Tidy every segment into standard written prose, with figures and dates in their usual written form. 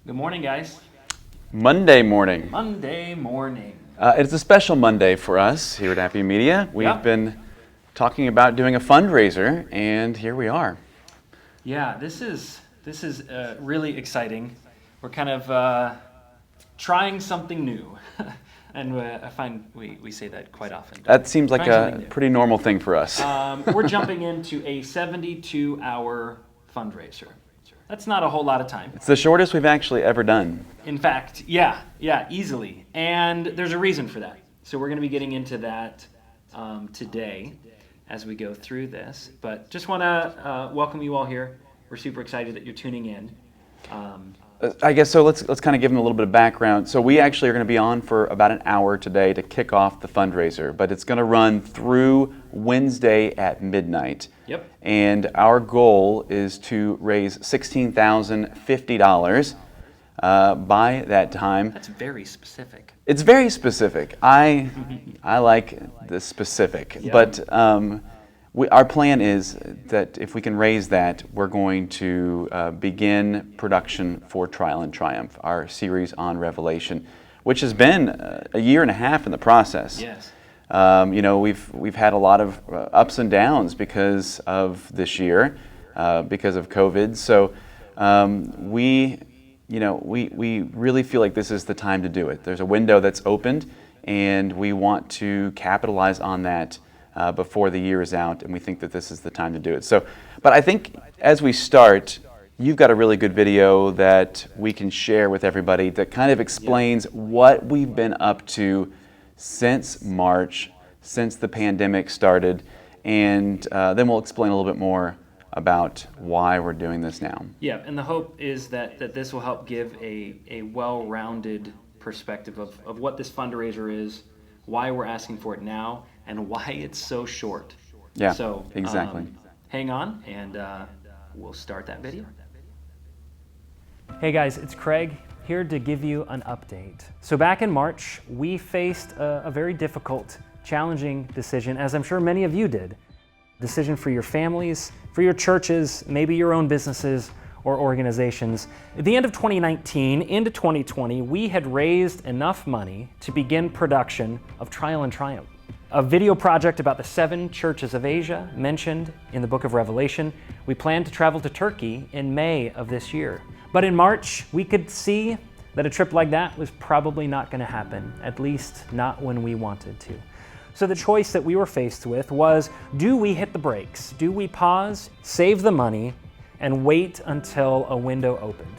Good morning, guys. Monday morning. Monday morning. It's a special Monday for us here at Appian Media. We've been talking about doing a fundraiser, and here we are. Yeah, this is really exciting. We're kind of trying something new, and I find we say that quite often. That seems like a pretty normal thing for us. We're jumping into a 72-hour fundraiser. That's not a whole lot of time. It's the shortest we've actually ever done. In fact, yeah, easily. And there's a reason for that. So we're going to be getting into that today as we go through this. But just want to welcome you all here. We're super excited that you're tuning in. I guess so. Let's kind of give them a little bit of background. So we actually are going to be on for about an hour today to kick off the fundraiser, but it's going to run through Wednesday at midnight. Yep. And our goal is to raise $16,050 by that time. That's very specific. It's very specific. I like the specific, but our plan is that if we can raise that, we're going to begin production for Trial and Triumph, our series on Revelation, which has been a year and a half in the process. Yes. We've had a lot of ups and downs because of this year, because of COVID. So we really feel like this is the time to do it. There's a window that's opened, and we want to capitalize on that before the year is out, and we think that this is the time to do it. So, but I think as we start, you've got a really good video that we can share with everybody that kind of explains what we've been up to since March, since the pandemic started, and then we'll explain a little bit more about why we're doing this now. Yeah, and the hope is that this will help give a well-rounded perspective of what this fundraiser is, why we're asking for it now, and why it's so short. Yeah, so, exactly. Hang on, and we'll start that video. Hey guys, it's Craig, here to give you an update. So back in March, we faced a very difficult, challenging decision, as I'm sure many of you did. Decision for your families, for your churches, maybe your own businesses or organizations. At the end of 2019 into 2020, we had raised enough money to begin production of Trial and Triumph, a video project about the 7 churches of Asia mentioned in the book of Revelation. We planned to travel to Turkey in May of this year. But in March, we could see that a trip like that was probably not going to happen, at least not when we wanted to. So the choice that we were faced with was, do we hit the brakes? Do we pause, save the money, and wait until a window opened?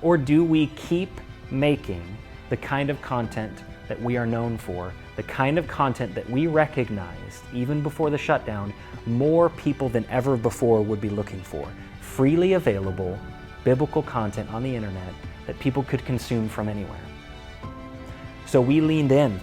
Or do we keep making the kind of content that we are known for, the kind of content that we recognized, even before the shutdown, more people than ever before would be looking for? Freely available, biblical content on the internet that people could consume from anywhere. So we leaned in,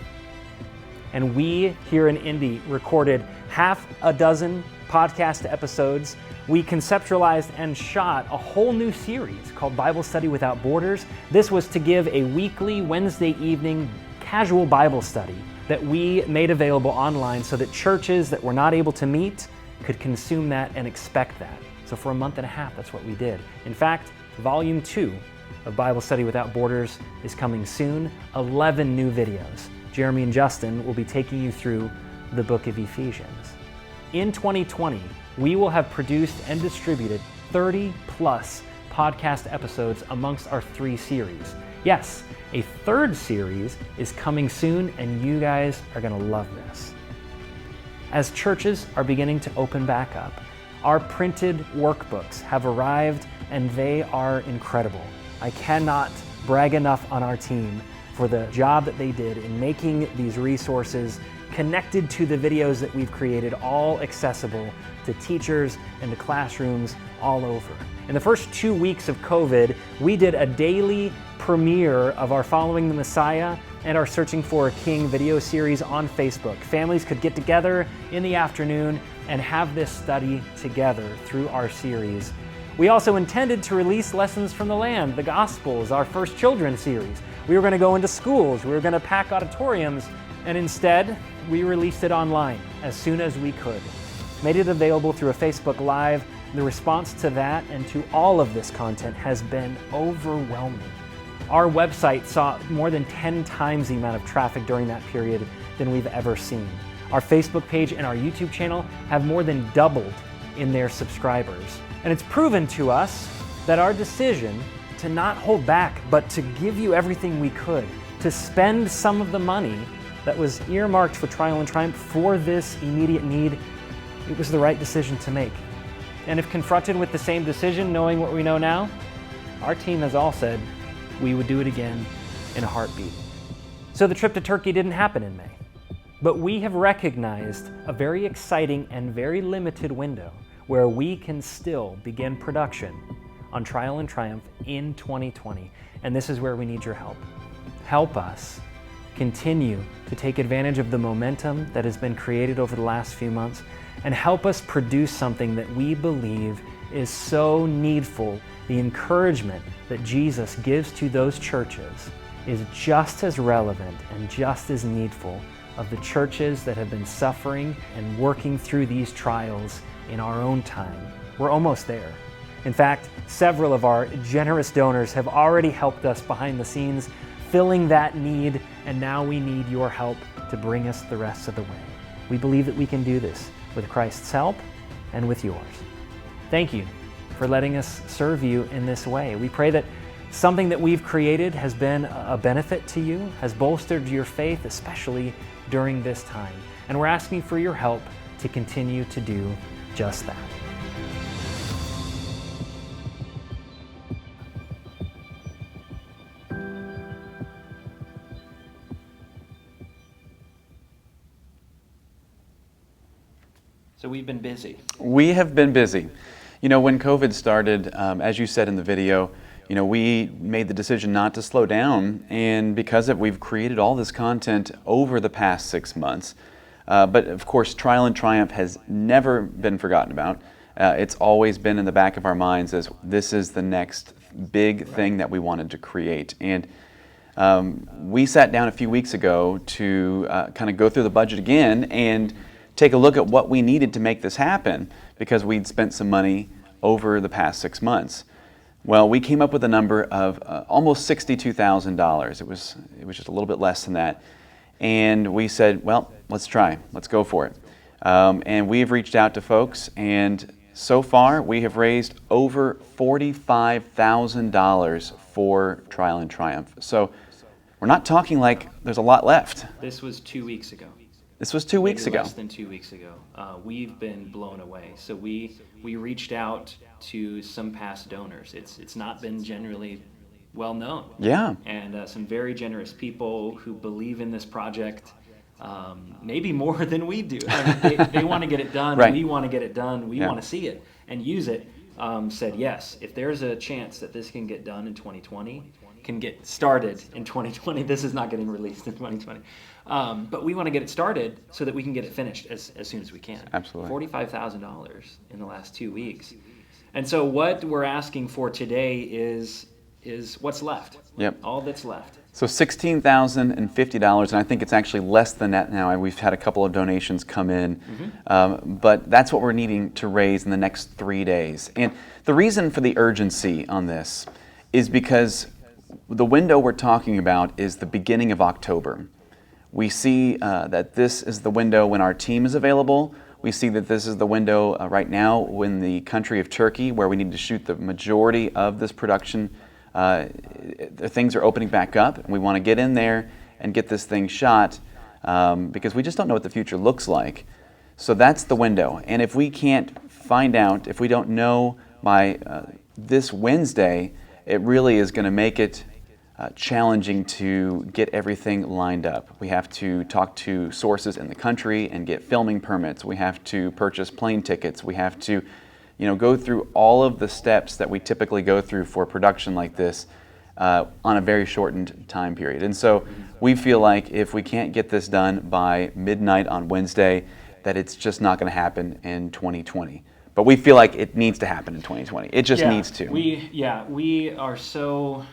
and we here in Indy recorded half a dozen podcast episodes. We conceptualized and shot a whole new series called Bible Study Without Borders. This was to give a weekly Wednesday evening casual Bible study that we made available online so that churches that were not able to meet could consume that and expect that. So for a month and a half, that's what we did. In fact, Volume 2 of Bible Study Without Borders is coming soon. 11 new videos. Jeremy and Justin will be taking you through the book of Ephesians. In 2020, we will have produced and distributed 30 plus podcast episodes amongst our 3 series. Yes, a 3rd series is coming soon, and you guys are going to love this. As churches are beginning to open back up, our printed workbooks have arrived, and they are incredible. I cannot brag enough on our team for the job that they did in making these resources connected to the videos that we've created, all accessible to teachers and to classrooms all over. In the first 2 weeks of COVID, we did a daily premiere of our Following the Messiah and our Searching for a King video series on Facebook. Families could get together in the afternoon and have this study together through our series. We also intended to release Lessons from the Land, the Gospels, our first children's series. We were going to go into schools, we were going to pack auditoriums, and instead, we released it online as soon as we could. Made it available through a Facebook Live The response to that and to all of this content has been overwhelming. Our website saw more than 10 times the amount of traffic during that period than we've ever seen. Our Facebook page and our YouTube channel have more than doubled in their subscribers. And it's proven to us that our decision to not hold back, but to give you everything we could, to spend some of the money that was earmarked for Trial and Triumph for this immediate need, it was the right decision to make. And if confronted with the same decision, knowing what we know now, our team has all said we would do it again in a heartbeat. So the trip to Turkey didn't happen in May, but we have recognized a very exciting and very limited window where we can still begin production on Trial and Triumph in 2020. And this is where we need your help. Help us continue to take advantage of the momentum that has been created over the last few months, and help us produce something that we believe is so needful. The encouragement that Jesus gives to those churches is just as relevant and just as needful of the churches that have been suffering and working through these trials in our own time. We're almost there. In fact, several of our generous donors have already helped us behind the scenes, filling that need, and now we need your help to bring us the rest of the way. We believe that we can do this with Christ's help and with yours. Thank you for letting us serve you in this way. We pray that something that we've created has been a benefit to you, has bolstered your faith, especially during this time. And we're asking for your help to continue to do just that. So we've been busy. We have been busy. You know, when COVID started, as you said in the video, you know, we made the decision not to slow down, and because of we've created all this content over the past 6 months. But of course, Trial and Triumph has never been forgotten about. It's always been in the back of our minds as this is the next big thing that we wanted to create. And we sat down a few weeks ago to kind of go through the budget again and take a look at what we needed to make this happen, because we'd spent some money over the past 6 months. Well, we came up with a number of almost $62,000. It was just a little bit less than that. And we said, well, let's try. Let's go for it. And we have reached out to folks, and so far we have raised over $45,000 for Trial and Triumph. So we're not talking like there's a lot left. This was 2 weeks ago. This was 2 weeks ago. Less than 2 weeks ago. We've been blown away. So we reached out to some past donors. It's not been generally well known. Yeah. And some very generous people who believe in this project, maybe more than we do. I mean, they want to get it done. Right. We want to get it done. We Yeah. want to see it and use it. Said yes, if there's a chance that this can get done in 2020, can get started in 2020. This is not getting released in 2020. But we want to get it started so that we can get it finished as soon as we can. Absolutely. $45,000 in the last 2 weeks. And so what we're asking for today is what's left. Yep. All that's left. So $16,050, and I think it's actually less than that now. We've had a couple of donations come in, but that's what we're needing to raise in the next 3 days. And the reason for the urgency on this is because the window we're talking about is the beginning of October. We see that this is the window when our team is available. We see that this is the window right now in the country of Turkey, where we need to shoot the majority of this production. Things are opening back up, and we want to get in there and get this thing shot because we just don't know what the future looks like. So that's the window. And if we can't find out, if we don't know by this Wednesday, it really is going to make it challenging to get everything lined up. We have to talk to sources in the country and get filming permits. We have to purchase plane tickets. We have to, go through all of the steps that we typically go through for production like this on a very shortened time period. And so we feel like if we can't get this done by midnight on Wednesday, that it's just not going to happen in 2020. But we feel like it needs to happen in 2020. It just needs to. We are so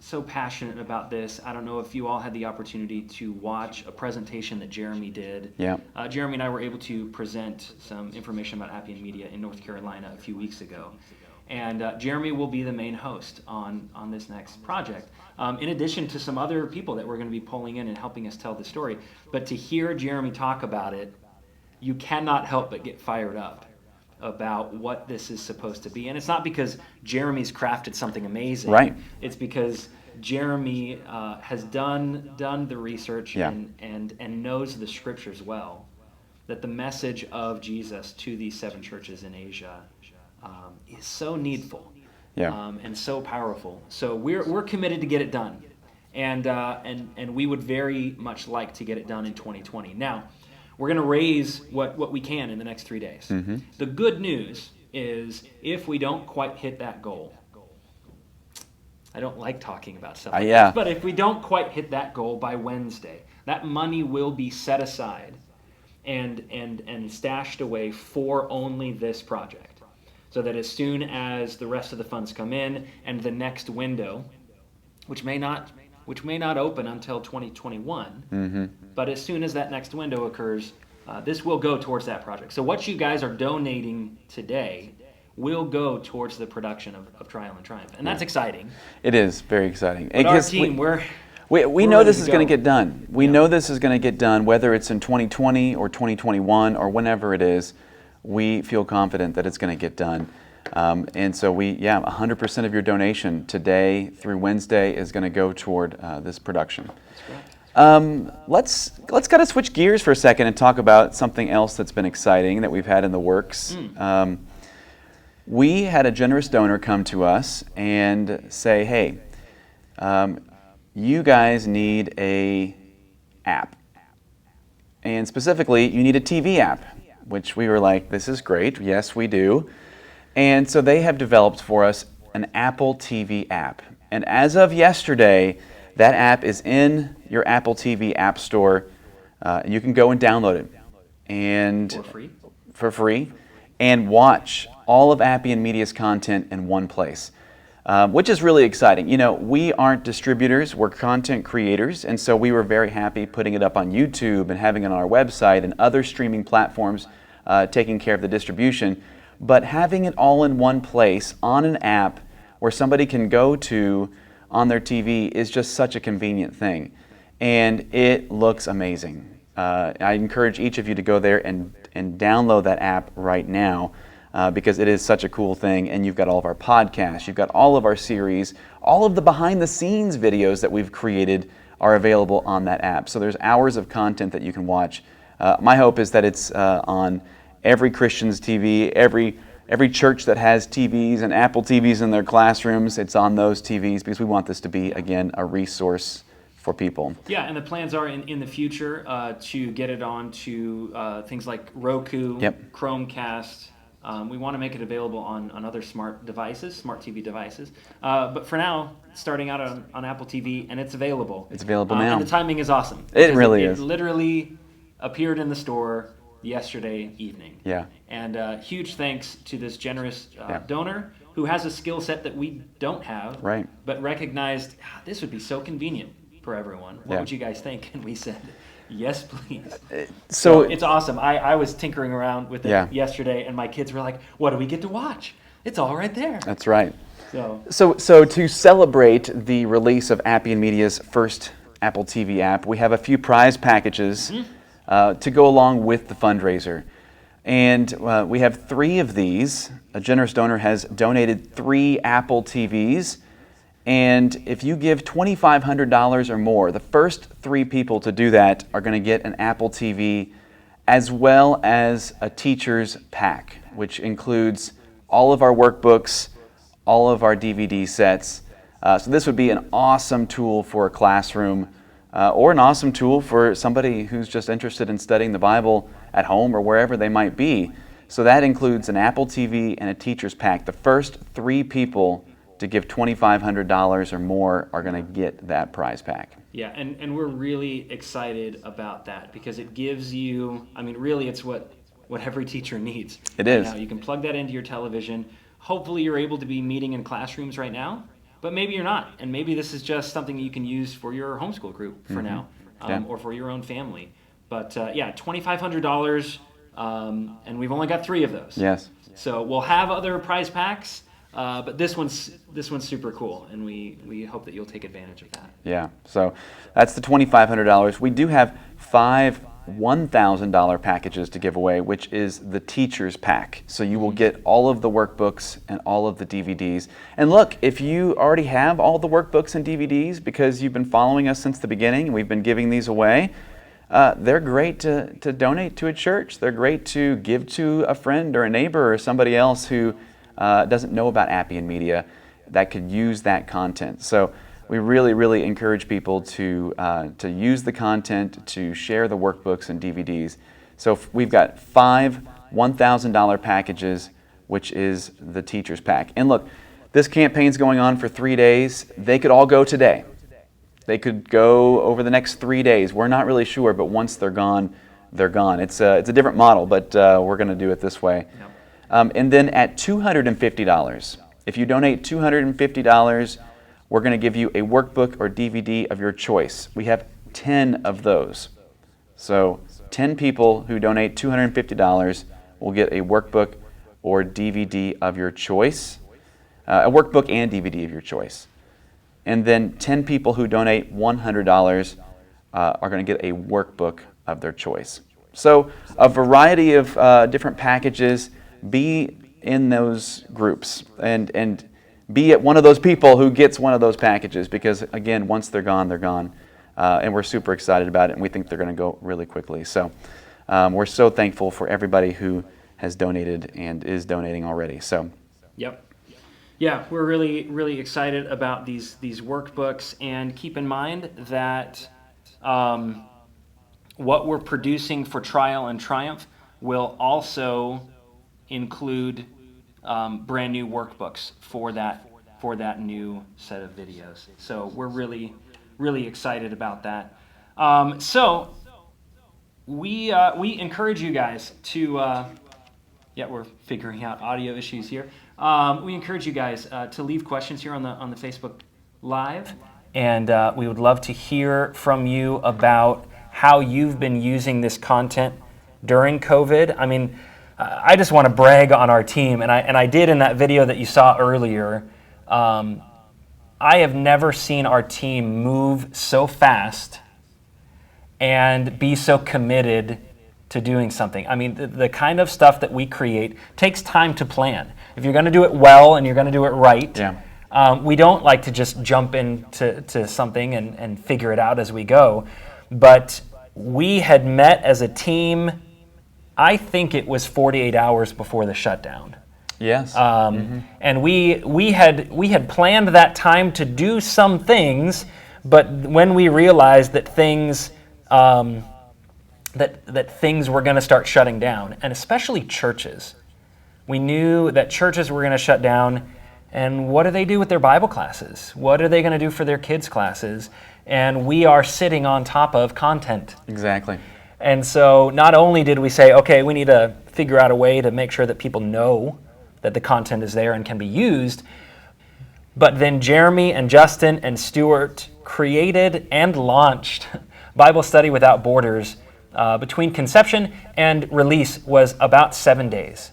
so passionate about this. I don't know if you all had the opportunity to watch a presentation that Jeremy did. Yeah. Jeremy and I were able to present some information about Appian Media in North Carolina a few weeks ago. And Jeremy will be the main host on this next project, in addition to some other people that we're going to be pulling in and helping us tell the story. But to hear Jeremy talk about it, you cannot help but get fired up about what this is supposed to be. And it's not because Jeremy's crafted something amazing. Right. It's because Jeremy has done the research Yeah. and knows the scriptures well, that the message of Jesus to these 7 churches in Asia is so needful, and so powerful. So we're committed to get it done, and we would very much like to get it done in 2020. Now, we're going to raise what we can in the next 3 days. Mm-hmm. The good news is if we don't quite hit that goal, I don't like talking about stuff like this, but if we don't quite hit that goal by Wednesday, that money will be set aside and stashed away for only this project. So that as soon as the rest of the funds come in and the next window, which may not open until 2021, Mm-hmm. but as soon as that next window occurs, this will go towards that project. So what you guys are donating today will go towards the production of Trial and Triumph, and that's exciting. It is very exciting. But our team, we know this is going to get done. We know this is going to get done, whether it's in 2020 or 2021 or whenever it is. We feel confident that it's going to get done. And so 100% of your donation today through Wednesday is going to go toward this production. Let's kind of switch gears for a second and talk about something else that's been exciting that we've had in the works. We had a generous donor come to us and say, hey, you guys need a app. And specifically, you need a TV app, which we were like, this is great. Yes, we do. And so they have developed for us an Apple TV app. And as of yesterday, that app is in your Apple TV app store. You can go and download it. And for free. And watch all of Appian Media's content in one place, which is really exciting. You know, we aren't distributors, we're content creators, and so we were very happy putting it up on YouTube and having it on our website and other streaming platforms taking care of the distribution. But having it all in one place on an app where somebody can go to on their TV is just such a convenient thing. And it looks amazing. I encourage each of you to go there and download that app right now because it is such a cool thing. And you've got all of our podcasts, you've got all of our series, all of the behind the scenes videos that we've created are available on that app. So there's hours of content that you can watch. My hope is that it's on every Christian's TV, every church that has TVs and Apple TVs in their classrooms, it's on those TVs because we want this to be, again, a resource for people. Yeah, and the plans are in the future to get it on to things like Roku, Chromecast. We want to make it available on other smart devices, smart TV devices. But for now, starting out on Apple TV, and it's available. It's available now. And the timing is awesome. It really is. It literally appeared in the store yesterday evening. Yeah. And huge thanks to this generous donor who has a skill set that we don't have, but recognized this would be so convenient for everyone. What would you guys think? And we said, yes, please. So it's awesome. I was tinkering around with it yesterday, and my kids were like, what do we get to watch? It's all right there. That's right. So to celebrate the release of Appian Media's first Apple TV app, we have a few prize packages to go along with the fundraiser. And we have 3 of these. A generous donor has donated 3 Apple TVs. And if you give $2,500 or more, the first 3 people to do that are going to get an Apple TV as well as a teacher's pack, which includes all of our workbooks, all of our DVD sets. So this would be an awesome tool for a classroom or an awesome tool for somebody who's just interested in studying the Bible at home or wherever they might be. So that includes an Apple TV and a teacher's pack. The first 3 people to give $2,500 or more are going to get that prize pack. Yeah, and we're really excited about that because it gives you, I mean, really it's what every teacher needs. It is. Now, you can plug that into your television. Hopefully you're able to be meeting in classrooms right now. but maybe you're not, and maybe this is just something you can use for your homeschool group for now, or for your own family. But yeah, $2,500, and we've only got 3 of those. Yes. So we'll have other prize packs, but this one's super cool, and we hope that you'll take advantage of that. Yeah. So that's the $2,500. We do have 5 $1,000 packages to give away, which is the teacher's pack. So you will get all of the workbooks and all of the DVDs. And look, if you already have all the workbooks and DVDs because you've been following us since the beginning, and we've been giving these away, they're great to donate to a church. They're great to give to a friend or a neighbor or somebody else who doesn't know about Appian Media that could use that content. So we really, really encourage people to use the content, to share the workbooks and DVDs. So we've got 5 $1,000 packages, which is the teacher's pack. And look, this campaign's going on for 3 days. They could all go today. They could go over the next 3 days. We're not really sure, but once they're gone, they're gone. It's a different model, but we're going to do it this way. Yep. And then at $250, if you donate $250, we're going to give you a workbook or DVD of your choice. We have 10 of those. So 10 people who donate $250 will get a workbook or DVD of your choice, a workbook and DVD of your choice. And then 10 people who donate $100 are going to get a workbook of their choice. So a variety of different packages. Be in those groups and be at one of those people who gets one of those packages, because again, once they're gone, they're gone. And we're super excited about it, and we think they're going to go really quickly. So we're so thankful for everybody who has donated and is donating already. So, yep. Yeah, we're really, really excited about these workbooks, and keep in mind that what we're producing for Trial and Triumph will also include brand new workbooks for that new set of videos. So we're really, really excited about that. So we encourage you guys to we're figuring out audio issues here. We encourage you guys to leave questions here on the Facebook Live, and we would love to hear from you about how you've been using this content during COVID. I mean, I just want to brag on our team, and I did in that video that you saw earlier. I have never seen our team move so fast and be so committed to doing something. I mean, the kind of stuff that we create takes time to plan. If you're going to do it well and you're going to do it right, we don't like to just jump into something and figure it out as we go. But we had met as a team, I think it was 48 hours before the shutdown. Yes. And we had planned that time to do some things, but when we realized that things that things were going to start shutting down, and especially churches, we knew that churches were going to shut down. And what do they do with their Bible classes? What are they going to do for their kids' classes? And we are sitting on top of content. Exactly. And so not only did we say, okay, we need to figure out a way to make sure that people know that the content is there and can be used, but then Jeremy and Justin and Stuart created and launched Bible Study Without Borders. Between conception and release was about 7 days.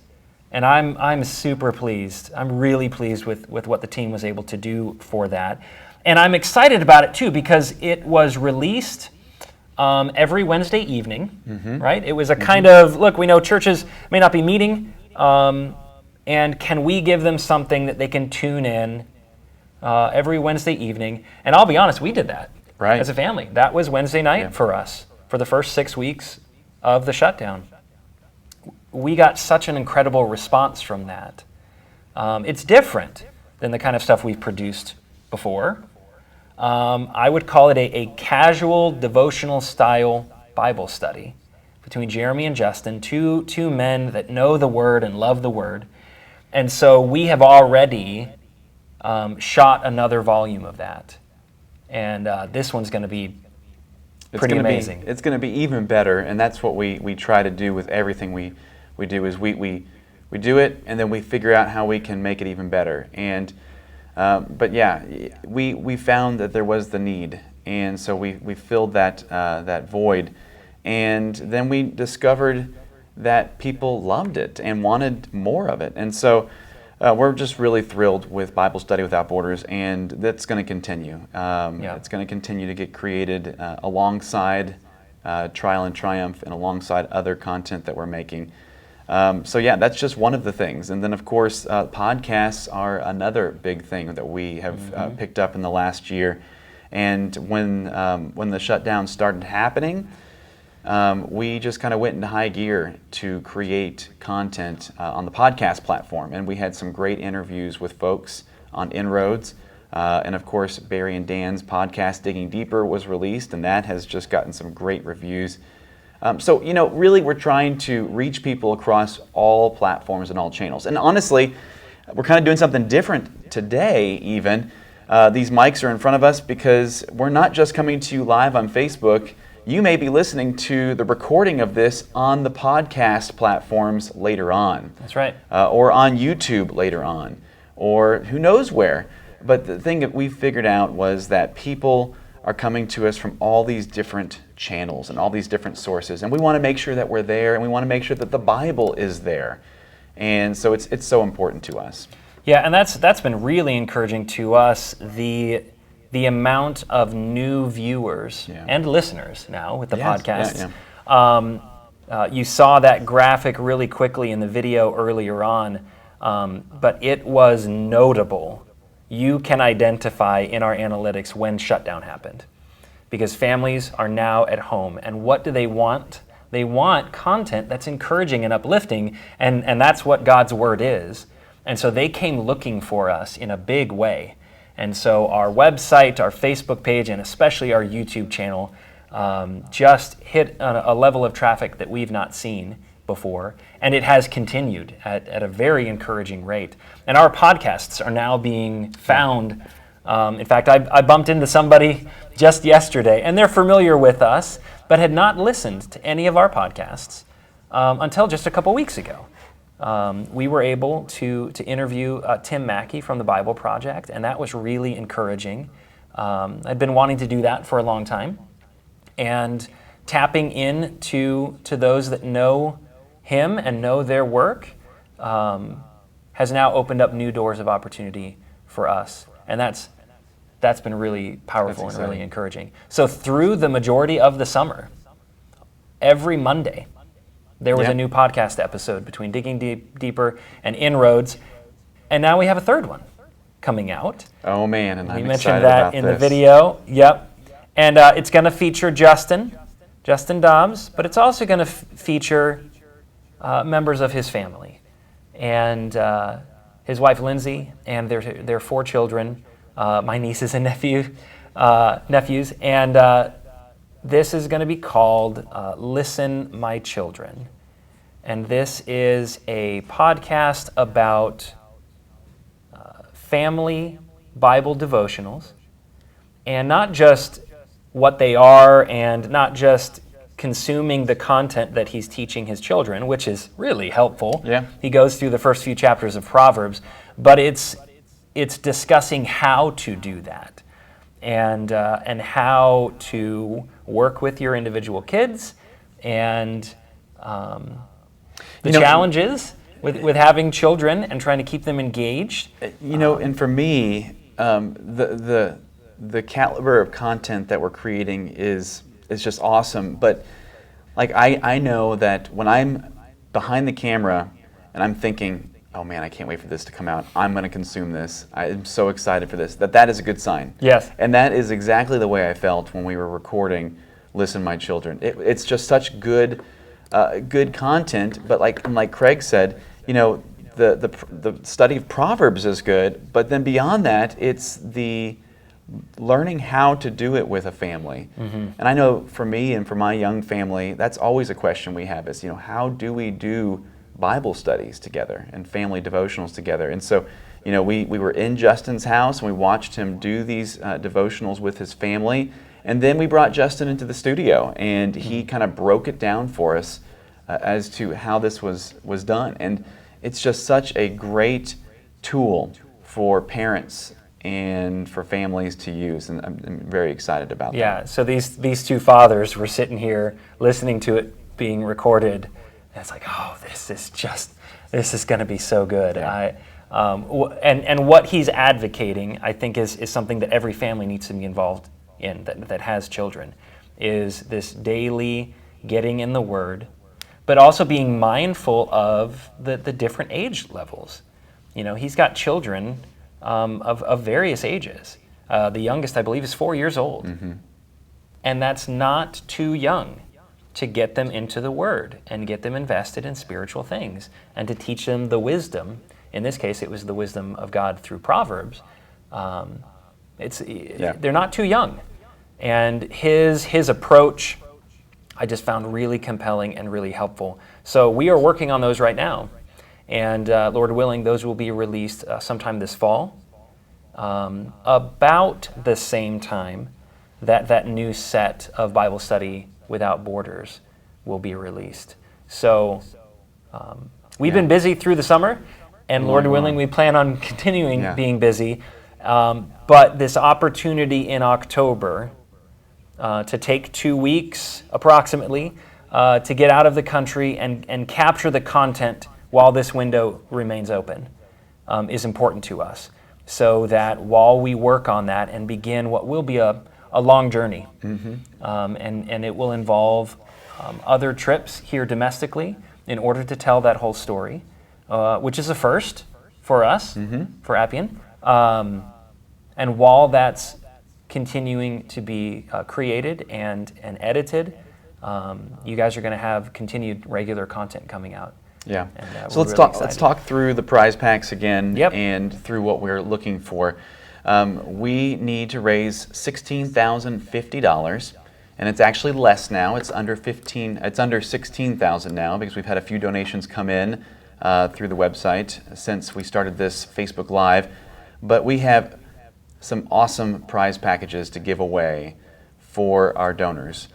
And I'm super pleased. I'm really pleased with what the team was able to do for that. And I'm excited about it too, because it was released every Wednesday evening, right? It was a kind of, look, we know churches may not be meeting, and can we give them something that they can tune in every Wednesday evening? And I'll be honest, we did that as a family. That was Wednesday night for us for the first 6 weeks of the shutdown. We got such an incredible response from that. It's different than the kind of stuff we've produced before. I would call it a casual devotional style Bible study between Jeremy and Justin, two men that know the Word and love the Word. And so we have already shot another volume of that. And this one's going to be pretty amazing. It's going to be even better, and that's what we try to do with everything we do, is we do it, and then we figure out how we can make it even better. And But yeah, we found that there was the need, and so we filled that void, and then we discovered that people loved it and wanted more of it, and so we're just really thrilled with Bible Study Without Borders, and that's going to continue. It's going to continue to get created alongside Trial and Triumph and alongside other content that we're making. So yeah, that's just one of the things. And then of course, podcasts are another big thing that we have picked up in the last year. And when the shutdown started happening, we just kind of went into high gear to create content on the podcast platform. And we had some great interviews with folks on Inroads. And of course, Barry and Dan's podcast, Digging Deeper, was released, and that has just gotten some great reviews. So, really we're trying to reach people across all platforms and all channels. And honestly, we're kind of doing something different today even. These mics are in front of us because we're not just coming to you live on Facebook. You may be listening to the recording of this on the podcast platforms later on. That's right. Or on YouTube later on, or who knows where. But the thing that we figured out was that people are coming to us from all these different channels and all these different sources, and we want to make sure that we're there, and we want to make sure that the Bible is there, and so it's so important to us. Yeah, and that's been really encouraging to us. The amount of new viewers and listeners now with the podcasts. You saw that graphic really quickly in the video earlier on, but it was notable. You can identify in our analytics when shutdown happened, because families are now at home. And what do they want? They want content that's encouraging and uplifting, and that's what God's Word is. And so they came looking for us in a big way. And so our website, our Facebook page, and especially our YouTube channel just hit a level of traffic that we've not seen before, and it has continued at a very encouraging rate. And our podcasts are now being found. In fact, I bumped into somebody just yesterday, and they're familiar with us, but had not listened to any of our podcasts until just a couple weeks ago. We were able to interview Tim Mackey from the Bible Project, and that was really encouraging. I'd been wanting to do that for a long time, and tapping in to those that know him and know their work has now opened up new doors of opportunity for us, and that's been really powerful and really encouraging. So through the majority of the summer, every Monday, there was a new podcast episode between Digging Deeper and Inroads, and now we have a third one coming out. Oh man, and we mentioned that in the video. Yep, and it's going to feature Justin Dobbs, but it's also going to feature members of his family, and his wife Lindsay, and their 4 children, my nieces and nephews, and this is going to be called Listen, My Children, and this is a podcast about family Bible devotionals, and not just what they are, and not just consuming the content that he's teaching his children, which is really helpful. Yeah. He goes through the first few chapters of Proverbs, but it's discussing how to do that, and how to work with your individual kids, and the challenges with having children and trying to keep them engaged. And for me, the caliber of content that we're creating is just awesome. But like I know that when I'm behind the camera and I'm thinking, oh man, I can't wait for this to come out, I'm going to consume this, I'm so excited for this, that is a good sign. Yes. And that is exactly the way I felt when we were recording Listen, My Children. It's just such good content, but like Craig said, the study of Proverbs is good, but then beyond that, it's the learning how to do it with a family. Mm-hmm. And I know for me and for my young family, that's always a question we have is, how do we do Bible studies together and family devotionals together? And so, we were in Justin's house and we watched him do these devotionals with his family. And then we brought Justin into the studio and he kind of broke it down for us as to how this was done. And it's just such a great tool for parents and for families to use, and I'm very excited about that. Yeah, so these two fathers were sitting here listening to it being recorded, and it's like, oh, this is going to be so good. Yeah. And what he's advocating, I think, is something that every family needs to be involved in that has children, is this daily getting in the Word, but also being mindful of the different age levels. You know, he's got children of various ages. The youngest, I believe, is 4 years old. Mm-hmm. And that's not too young to get them into the Word and get them invested in spiritual things and to teach them the wisdom. In this case, it was the wisdom of God through Proverbs. They're not too young. And his approach, I just found really compelling and really helpful. So we are working on those right now. And Lord willing, those will be released sometime this fall, about the same time that new set of Bible Study Without Borders will be released. So we've been busy through the summer, and Lord willing, we plan on continuing being busy. But this opportunity in October to take 2 weeks approximately to get out of the country and capture the content while this window remains open is important to us, so that while we work on that and begin what will be a long journey, and it will involve other trips here domestically in order to tell that whole story, which is a first for us, for Appian. And while that's continuing to be created and edited, you guys are going to have continued regular content coming out. Yeah. And, so let's talk through the prize packs again, and through what we're looking for. We need to raise $16,050, and it's actually less now. It's under $16,000 now, because we've had a few donations come in through the website since we started this Facebook Live. But we have some awesome prize packages to give away for our donors.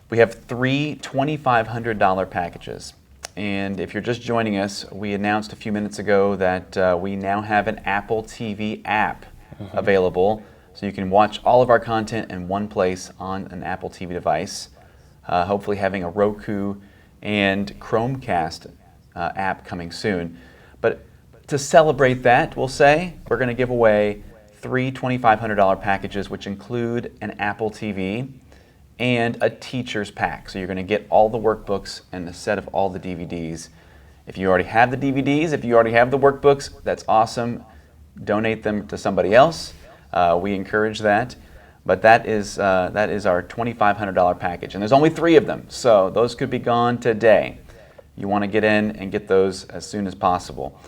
We have 3 $2,500 packages. And if you're just joining us, we announced a few minutes ago that we now have an Apple TV app available, so you can watch all of our content in one place on an Apple TV device, hopefully having a Roku and Chromecast app coming soon. But to celebrate that, we'll say we're going to give away 3 $2,500 packages, which include an Apple TV and a teacher's pack. So you're going to get all the workbooks and a set of all the DVDs. If you already have the DVDs, if you already have the workbooks, that's awesome. Donate them to somebody else. We encourage that. But that is our $2,500 package. And there's only 3 of them, so those could be gone today. You want to get in and get those as soon as possible.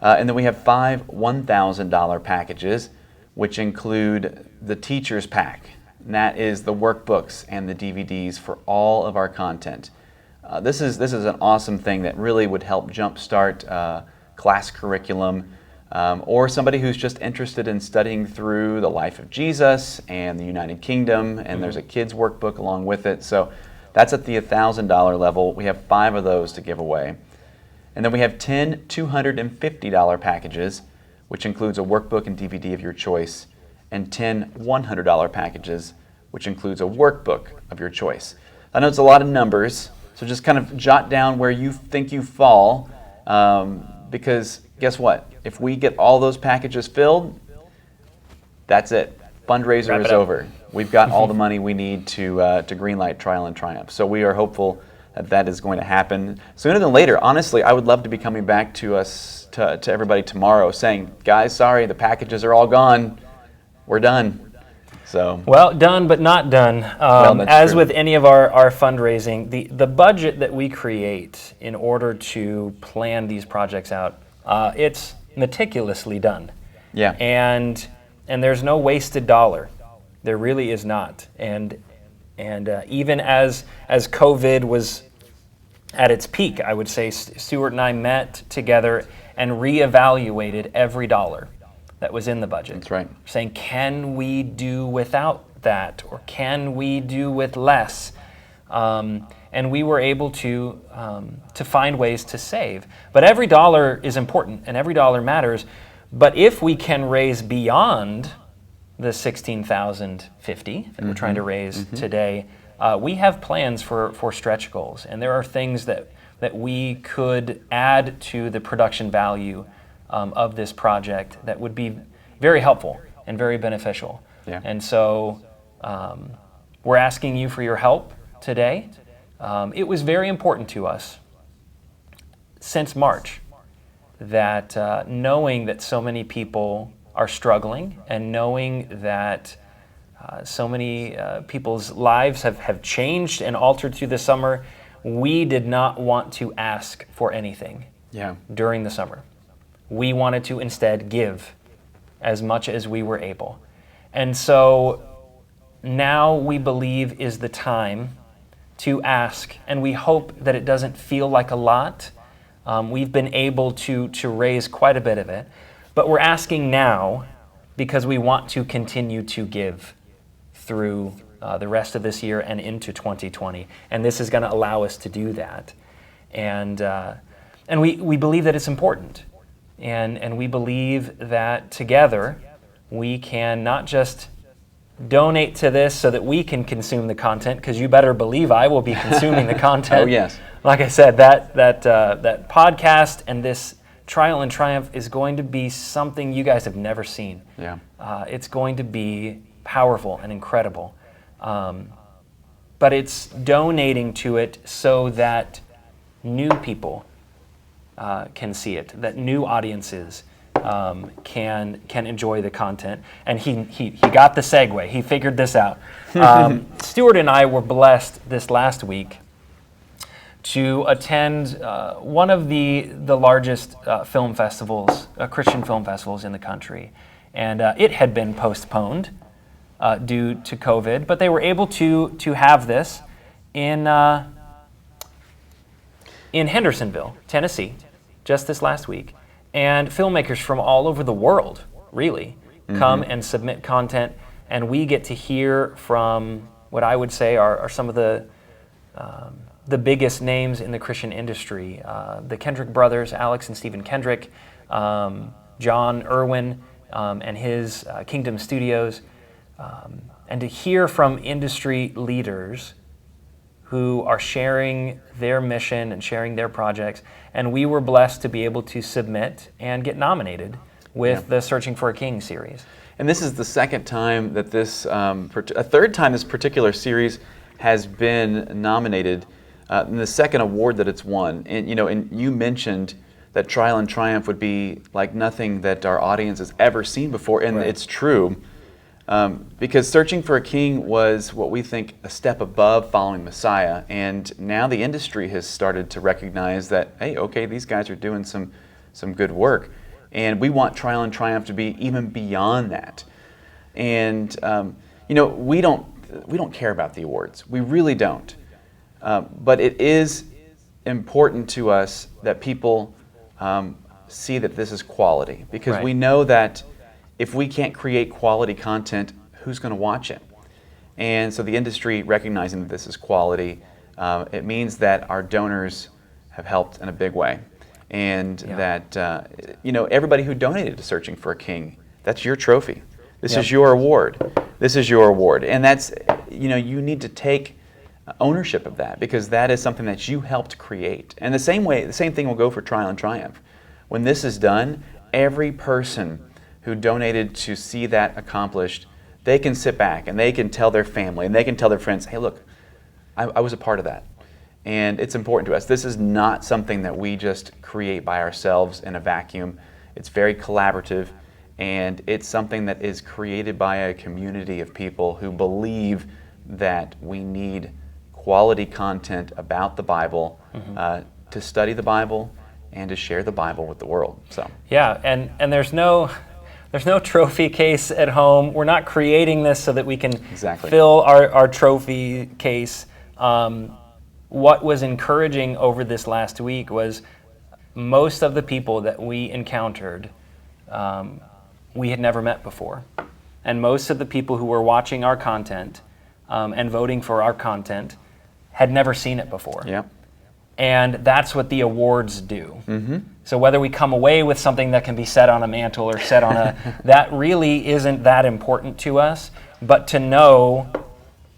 And then we have 5 $1,000 packages, which include the teacher's pack. And that is the workbooks and the DVDs for all of our content. This is an awesome thing that really would help jumpstart class curriculum, or somebody who's just interested in studying through the life of Jesus and the United Kingdom, and there's a kid's workbook along with it. So that's at the $1,000 level. We have 5 of those to give away. And then we have 10 $250 packages, which includes a workbook and DVD of your choice, and 10 $100 packages, which includes a workbook of your choice. I know it's a lot of numbers, so just kind of jot down where you think you fall, because guess what? If we get all those packages filled, that's it. Fundraiser is over. We've got all the money we need to greenlight Trial and Triumph. So we are hopeful that that is going to happen sooner than later. Honestly, I would love to be coming back to us, to everybody tomorrow, saying, guys, sorry, the packages are all gone. We're done. So well, done but not done. As true with any of our fundraising, the budget that we create in order to plan these projects out, it's meticulously done. Yeah. And there's no wasted dollar. There really is not. And even as COVID was at its peak, I would say Stuart and I met together and reevaluated every dollar that was in the budget. That's right. Saying, can we do without that, or can we do with less? And we were able to find ways to save. But every dollar is important, and every dollar matters. But if we can raise beyond the $16,050 that we're trying to raise today, we have plans for stretch goals, and there are things that we could add to the production value of this project that would be very helpful and very beneficial. Yeah. And so we're asking you for your help today. It was very important to us since March that knowing that so many people are struggling, and knowing that so many people's lives have changed and altered through the summer, we did not want to ask for anything during the summer. We wanted to instead give as much as we were able. And so now we believe is the time to ask, and we hope that it doesn't feel like a lot. We've been able to raise quite a bit of it, but we're asking now because we want to continue to give through the rest of this year and into 2020, and this is going to allow us to do that. And we believe that it's important, and we believe that together we can not just donate to this so that we can consume the content, because you better believe I will be consuming the content. Oh, yes. Like I said, that podcast and this Trial and Triumph is going to be something you guys have never seen. Yeah. It's going to be powerful and incredible. But it's donating to it so that new people can see it, that new audiences can enjoy the content. And he got the segue. He figured this out. Stuart and I were blessed this last week to attend one of the largest film festivals, Christian film festivals in the country. And it had been postponed due to COVID, but they were able to have this in Hendersonville, Tennessee, just this last week. And filmmakers from all over the world, really, come and submit content, and we get to hear from what I would say are some of the biggest names in the Christian industry. The Kendrick brothers, Alex and Stephen Kendrick, John Irwin and his Kingdom Studios, and to hear from industry leaders who are sharing their mission and sharing their projects. And we were blessed to be able to submit and get nominated with the Searching for a King series. And this is the second time that this, a third time this particular series has been nominated, and the second award that it's won. And you mentioned that Trial and Triumph would be like nothing that our audience has ever seen before, and it's true. Because Searching for a King was what we think a step above following Messiah, and now the industry has started to recognize that, hey, okay, these guys are doing some good work, and we want Trial and Triumph to be even beyond that. And we don't care about the awards, we really don't. But it is important to us that people see that this is quality, because we know that if we can't create quality content, who's going to watch it? And so the industry recognizing that this is quality, it means that our donors have helped in a big way. And that, everybody who donated to Searching for a King, that's your trophy. This is your award. This is your award. And that's, you need to take ownership of that, because that is something that you helped create. And the same thing will go for Trial and Triumph. When this is done, every person who donated to see that accomplished, they can sit back and they can tell their family and they can tell their friends, hey, look, I was a part of that. And it's important to us. This is not something that we just create by ourselves in a vacuum. It's very collaborative, and it's something that is created by a community of people who believe that we need quality content about the Bible, to study the Bible and to share the Bible with the world. So and there's no trophy case at home. We're not creating this so that we can fill our trophy case. What was encouraging over this last week was most of the people that we encountered, we had never met before. And most of the people who were watching our content and voting for our content had never seen it before. And that's what the awards do. So whether we come away with something that can be set on a mantle or set on a, that really isn't that important to us. But to know,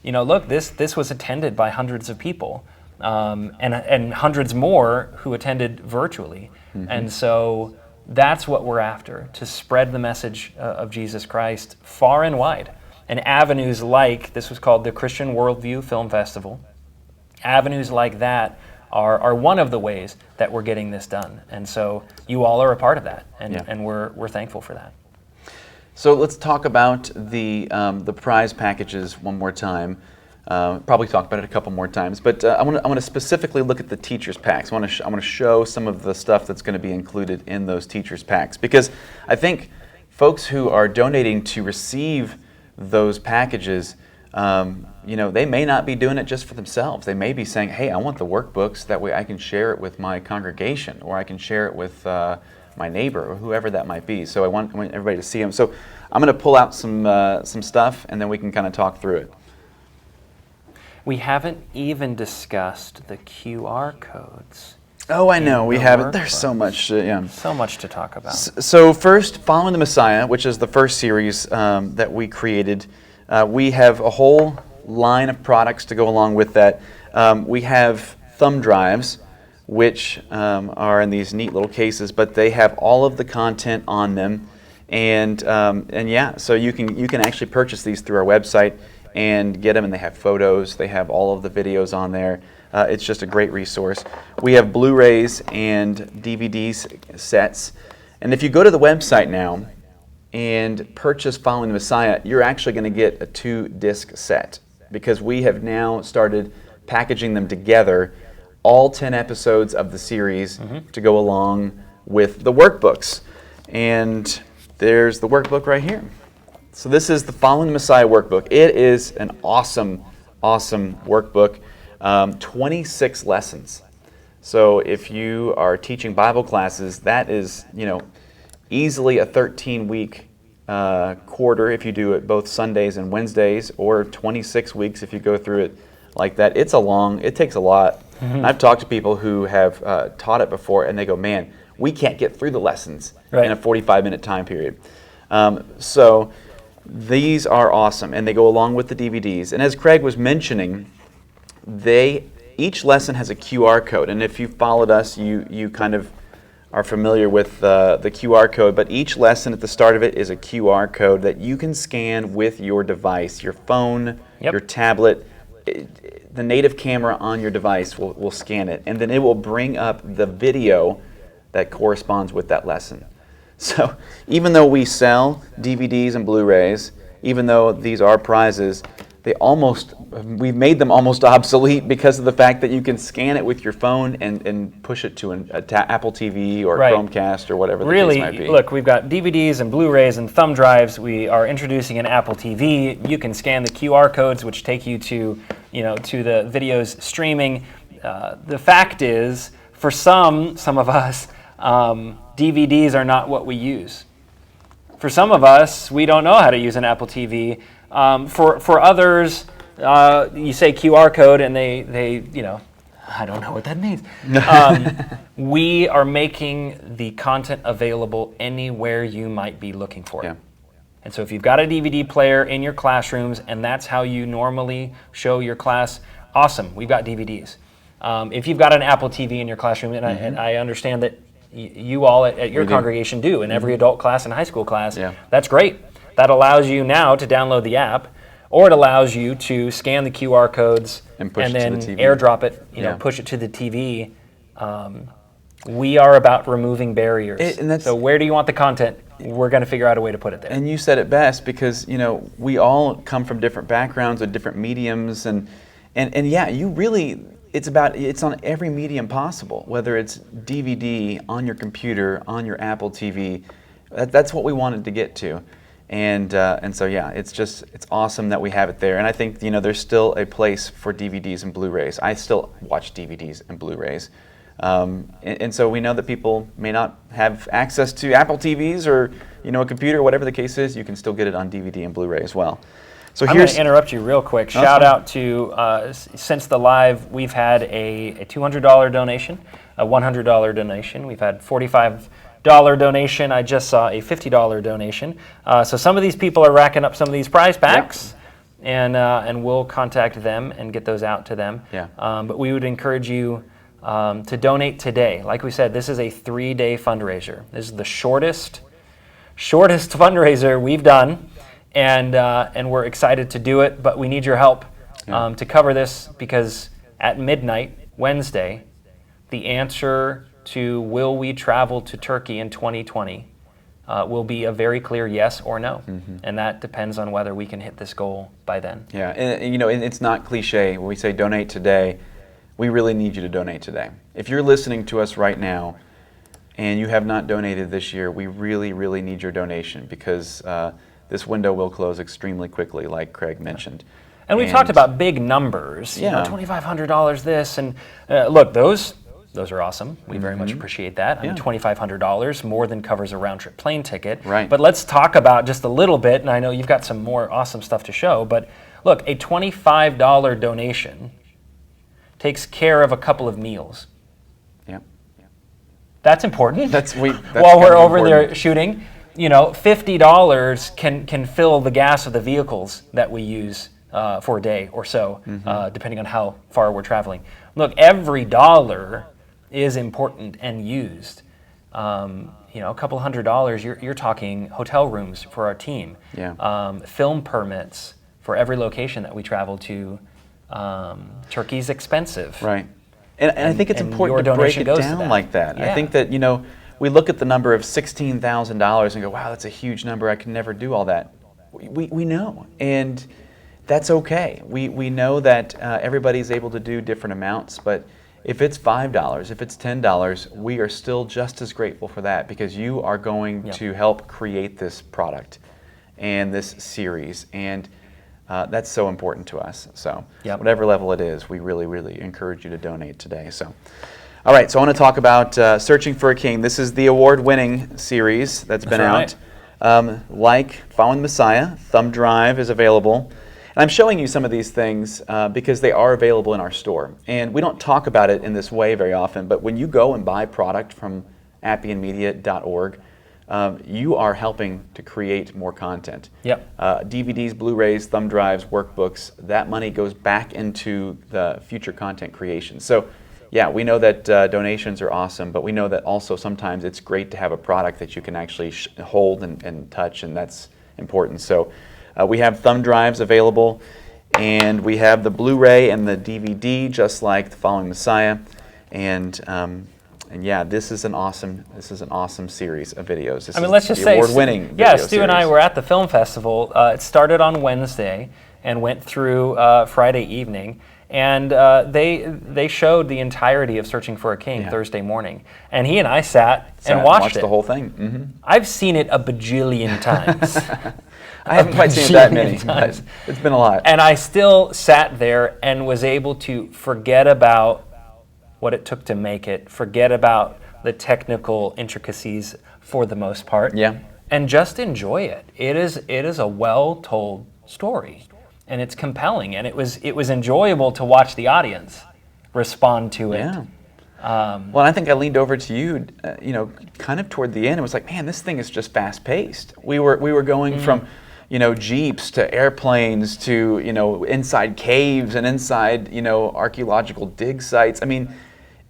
look, this was attended by hundreds of people, and hundreds more who attended virtually. And so that's what we're after, to spread the message of Jesus Christ far and wide. And avenues like, this was called the Christian Worldview Film Festival, avenues like that are one of the ways that we're getting this done. And so you all are a part of that, and we're thankful for that. So let's talk about the prize packages one more time. Probably talk about it a couple more times, but I want to specifically look at the teachers packs. I want to show some of the stuff that's going to be included in those teachers packs, because I think folks who are donating to receive those packages, they may not be doing it just for themselves. They may be saying, hey, I want the workbooks, that way I can share it with my congregation, or I can share it with my neighbor, or whoever that might be. So I want everybody to see them. So I'm going to pull out some stuff, and then we can kind of talk through it. We haven't even discussed the QR codes. Oh, I know, we haven't. There's so much, So much to talk about. So first, Following the Messiah, which is the first series that we created. We have a whole line of products to go along with that. We have thumb drives, which are in these neat little cases, but they have all of the content on them. And so you can actually purchase these through our website and get them, and they have photos, they have all of the videos on there. It's just a great resource. We have Blu-rays and DVDs sets. And if you go to the website now and purchase Following the Messiah, you're actually going to get a 2-disc set, because we have now started packaging them together, all 10 episodes of the series to go along with the workbooks. And there's the workbook right here. So this is the Following the Messiah workbook. It is an awesome, awesome workbook. 26 lessons. So if you are teaching Bible classes, that is, easily a 13-week quarter if you do it both Sundays and Wednesdays, or 26 weeks if you go through it like that. It takes a lot. I've talked to people who have taught it before, and they go, man, we can't get through the lessons in a 45-minute time period. So these are awesome, and they go along with the DVDs. And as Craig was mentioning, each lesson has a QR code, and if you followed us, you kind of are familiar with the QR code, but each lesson at the start of it is a QR code that you can scan with your device, your phone, your tablet. The native camera on your device will scan it, and then it will bring up the video that corresponds with that lesson. So even though we sell DVDs and Blu-rays, even though these are prizes, we've made them almost obsolete because of the fact that you can scan it with your phone and push it to an Apple TV or Chromecast or whatever the case might be. Look, we've got DVDs and Blu-rays and thumb drives. We are introducing an Apple TV. You can scan the QR codes, which take you to the videos streaming. The fact is, for some of us, DVDs are not what we use. For some of us, we don't know how to use an Apple TV. For others, you say QR code and they I don't know what that means. We are making the content available anywhere you might be looking for it. And so if you've got a DVD player in your classrooms and that's how you normally show your class, awesome, we've got DVDs. If you've got an Apple TV in your classroom, and I understand that you all at your congregation do, in every adult class and high school class, that's great. That allows you now to download the app, or it allows you to scan the QR codes and then airdrop it, push it to the TV. We are about removing barriers. So where do you want the content? We're going to figure out a way to put it there. And you said it best, because we all come from different backgrounds or different mediums, and you really, it's on every medium possible, whether it's DVD, on your computer, on your Apple TV. That's what we wanted to get to. And so it's awesome that we have it there. And I think there's still a place for DVDs and Blu-rays. I still watch DVDs and Blu-rays. And so we know that people may not have access to Apple TVs or a computer, whatever the case is. You can still get it on DVD and Blu-ray as well. So I'm going to interrupt you real quick. Shout out to, since the live, we've had a $200 donation, a $100 donation. We've had $45 donation. I just saw a $50 donation. So some of these people are racking up some of these prize packs. Yep. And we'll contact them and get those out to them. Yeah. But we would encourage you to donate today. Like we said, this is a 3-day fundraiser. This is the shortest fundraiser we've done, and we're excited to do it. But we need your help to cover this, because at midnight Wednesday, the answer to will we travel to Turkey in 2020 will be a very clear yes or no. Mm-hmm. And that depends on whether we can hit this goal by then. Yeah, and it's not cliche when we say donate today. We really need you to donate today. If you're listening to us right now and you have not donated this year, we really, really need your donation, because this window will close extremely quickly, like Craig mentioned. And we've talked about big numbers, $2,500 this, and look, those are awesome. We very much appreciate that. I mean, $2,500 more than covers a round-trip plane ticket. Right. But let's talk about just a little bit, and I know you've got some more awesome stuff to show, but look, a $25 donation takes care of a couple of meals. Yep. That's important. That's while we're over there shooting, $50 can fill the gas of the vehicles that we use for a day or so, depending on how far we're traveling. Look, every dollar is important and used. A couple $100, you're talking hotel rooms for our team, film permits for every location that we travel to. Turkey's expensive. Right. And I think it's important to break it down like that. Yeah. I think that, we look at the number of $16,000 and go, wow, that's a huge number. I can never do all that. We know. And that's okay. We know that everybody's able to do different amounts, but if it's $5, if it's $10, we are still just as grateful for that, because you are going to help create this product and this series. And that's so important to us. So whatever level it is, we really, really encourage you to donate today. So, all right, so I want to talk about Searching for a King. This is the award-winning series that's been out. Like Following the Messiah, thumb drive is available. And I'm showing you some of these things because they are available in our store. And we don't talk about it in this way very often, but when you go and buy product from appianmedia.org, you are helping to create more content. Yep. DVDs, Blu-rays, thumb drives, workbooks, that money goes back into the future content creation. So, we know that donations are awesome, but we know that also sometimes it's great to have a product that you can actually hold and touch, and that's important. So we have thumb drives available, and we have the Blu-ray and the DVD, just like the Following Messiah, and this is an awesome series of videos. Let's just say, award-winning. Stu and I were at the film festival. It started on Wednesday and went through Friday evening, and they showed the entirety of Searching for a King Thursday morning, and he and I sat and watched it. The whole thing. Mm-hmm. I've seen it a bajillion times. I haven't quite seen it that many times. It's been a lot. And I still sat there and was able to forget about what it took to make it, forget about the technical intricacies for the most part, and just enjoy it. It is a well-told story, and it's compelling, and it was enjoyable to watch the audience respond to it. Well, I think I leaned over to you, kind of toward the end. It was like, man, this thing is just fast-paced. We were going from Jeeps to airplanes to, inside caves and inside, archaeological dig sites. I mean,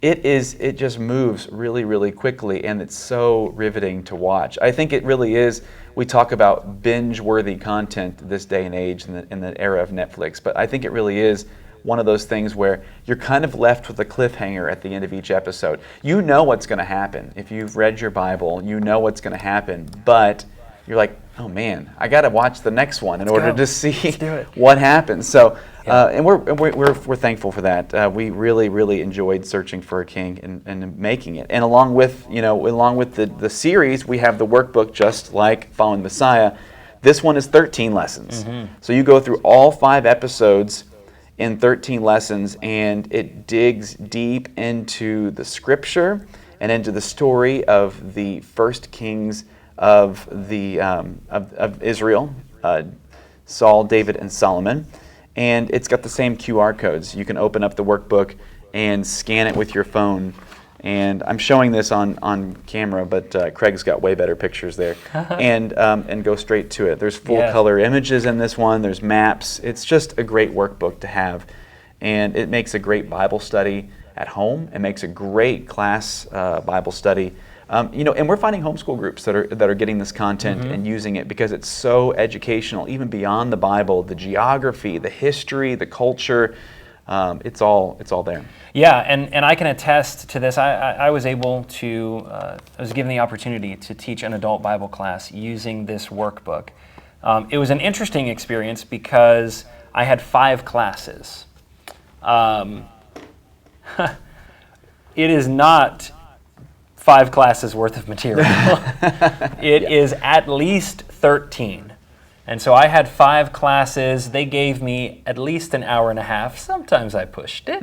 it just moves really, really quickly, and it's so riveting to watch. I think it really is. We talk about binge-worthy content this day and age in the era of Netflix, but I think it really is one of those things where you're kind of left with a cliffhanger at the end of each episode. You know what's going to happen. If you've read your Bible, you know what's going to happen, but you're like, oh man, I got to watch the next one in order to see what happens. So, and we're thankful for that. We really, really enjoyed Searching for a King and making it. And along with the series, we have the workbook, just like Following Messiah. This one is 13 lessons. Mm-hmm. So you go through all 5 episodes in 13 lessons, and it digs deep into the scripture and into the story of the first kings of Israel, Saul, David, and Solomon. And it's got the same QR codes. You can open up the workbook and scan it with your phone. And I'm showing this on camera, but Craig's got way better pictures there. and go straight to it. There's full color images in this one. There's maps. It's just a great workbook to have. And it makes a great Bible study at home. It makes a great class Bible study. And we're finding homeschool groups that are getting this content and using it because it's so educational, even beyond the Bible, the geography, the history, the culture. It's all there. Yeah, and I can attest to this. I was able to, I was given the opportunity to teach an adult Bible class using this workbook. It was an interesting experience because I had 5 classes. It is not 5 classes worth of material. It is at least 13. And so I had 5 classes. They gave me at least an hour and a half. Sometimes I pushed it.